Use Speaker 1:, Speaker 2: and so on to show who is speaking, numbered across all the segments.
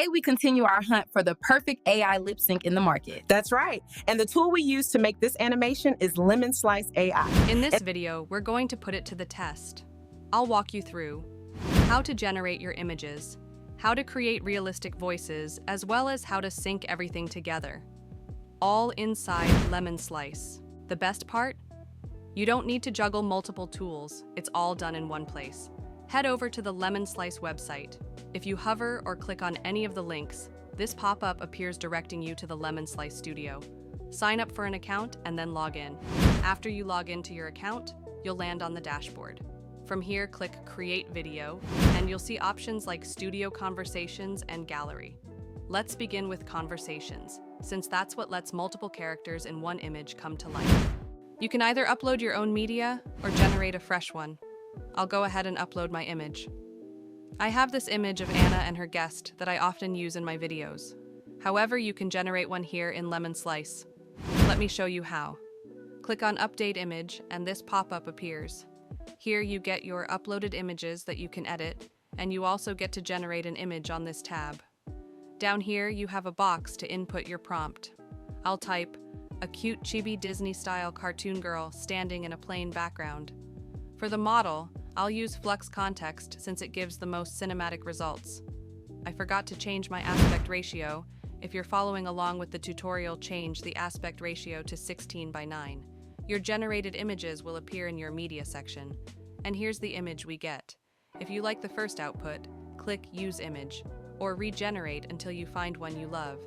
Speaker 1: Today, we continue our hunt for the perfect AI lip sync in the market.
Speaker 2: That's right. And the tool we use to make this animation is Lemon Slice AI.
Speaker 3: In this video, we're going to put it to the test. I'll walk you through how to generate your images, how to create realistic voices, as well as how to sync everything together. All inside Lemon Slice. The best part? You don't need to juggle multiple tools. It's all done in one place. Head over to the Lemon Slice website. If you hover or click on any of the links, this pop-up appears directing you to the Lemon Slice studio. Sign up for an account and then log in. After you log into your account, you'll land on the dashboard. From here, click Create Video, and you'll see options like Studio Conversations and Gallery. Let's begin with Conversations, since that's what lets multiple characters in one image come to life. You can either upload your own media or generate a fresh one. I'll go ahead and upload my image. I have this image of Anna and her guest that I often use in my videos. However, you can generate one here in Lemon Slice. Let me show you how. Click on Update Image and this pop-up appears. Here you get your uploaded images that you can edit, and you also get to generate an image on this tab. Down here you have a box to input your prompt. I'll type, a cute chibi Disney-style cartoon girl standing in a plain background. For the model, I'll use Flux Context since it gives the most cinematic results. I forgot to change my aspect ratio. If you're following along with the tutorial, change the aspect ratio to 16:9. Your generated images will appear in your media section. And here's the image we get. If you like the first output, click Use Image, or regenerate until you find one you love.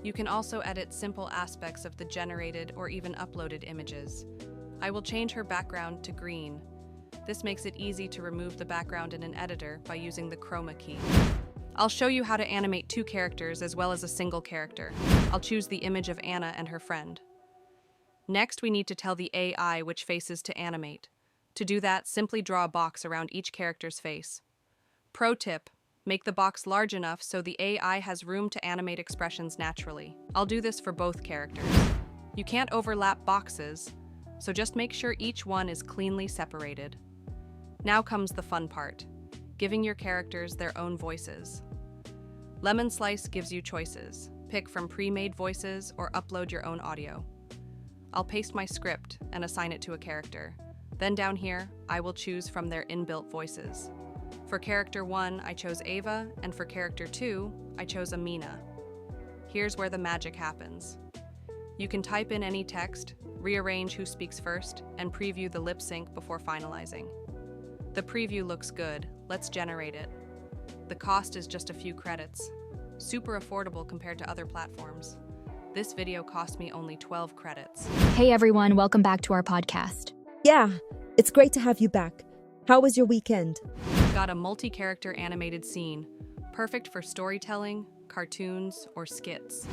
Speaker 3: You can also edit simple aspects of the generated or even uploaded images. I will change her background to green. This makes it easy to remove the background in an editor by using the chroma key. I'll show you how to animate two characters as well as a single character. I'll choose the image of Anna and her friend. Next, we need to tell the AI which faces to animate. To do that, simply draw a box around each character's face. Pro tip: make the box large enough so the AI has room to animate expressions naturally. I'll do this for both characters. You can't overlap boxes, so just make sure each one is cleanly separated. Now comes the fun part, giving your characters their own voices. Lemon Slice gives you choices. Pick from pre-made voices or upload your own audio. I'll paste my script and assign it to a character. Then down here, I will choose from their inbuilt voices. For character 1, I chose Ava, and for character 2, I chose Amina. Here's where the magic happens. You can type in any text, rearrange who speaks first, and preview the lip sync before finalizing. The preview looks good. Let's generate it. The cost is just a few credits. Super affordable compared to other platforms. This video cost me only 12 credits.
Speaker 4: Hey everyone, welcome back to our podcast.
Speaker 5: Yeah, it's great to have you back. How was your weekend?
Speaker 3: Got a multi-character animated scene, perfect for storytelling, cartoons, or skits.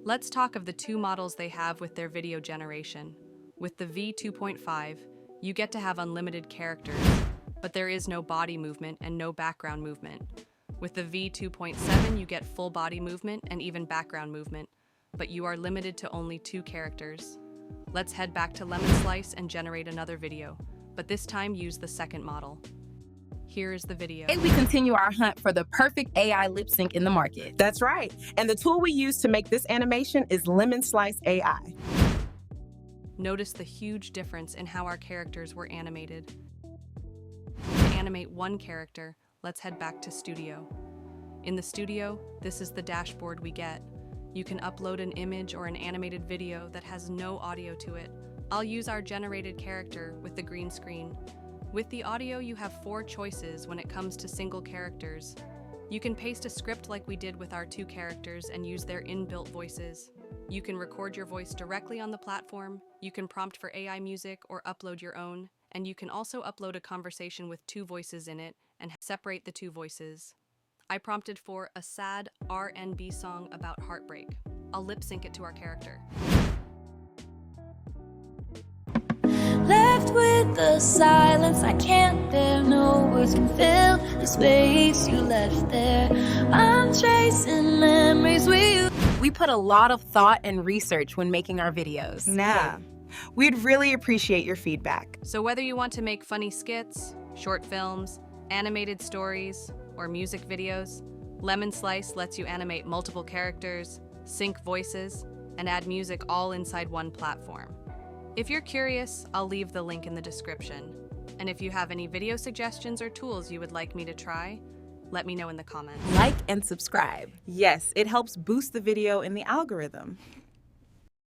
Speaker 3: Let's talk of the two models they have with their video generation. With the V2.5, you get to have unlimited characters, but there is no body movement and no background movement. With the V2.7, you get full body movement and even background movement, but you are limited to only 2 characters. Let's head back to Lemon Slice and generate another video, but this time use the second model. Here is the video.
Speaker 1: Today, we continue our hunt for the perfect AI lip sync in the market.
Speaker 2: That's right. And the tool we use to make this animation is Lemon Slice AI.
Speaker 3: Notice the huge difference in how our characters were animated. To animate one character, let's head back to Studio. In the studio, this is the dashboard we get. You can upload an image or an animated video that has no audio to it. I'll use our generated character with the green screen. With the audio, you have 4 choices when it comes to single characters. You can paste a script like we did with our 2 characters and use their inbuilt voices. You can record your voice directly on the platform, you can prompt for AI music or upload your own, and you can also upload a conversation with 2 voices in it and separate the 2 voices. I prompted for a sad R&B song about heartbreak. I'll lip sync it to our character.
Speaker 6: Left with the silence, I can't bear. No words can fill the space you left there. I'm chasing memories
Speaker 1: We put a lot of thought and research when making our videos.
Speaker 2: Yeah. We'd really appreciate your feedback.
Speaker 3: So whether you want to make funny skits, short films, animated stories, or music videos, Lemon Slice lets you animate multiple characters, sync voices, and add music all inside one platform. If you're curious, I'll leave the link in the description. And if you have any video suggestions or tools you would like me to try, let me know in the comments.
Speaker 1: Like and subscribe.
Speaker 2: Yes, it helps boost the video in the algorithm.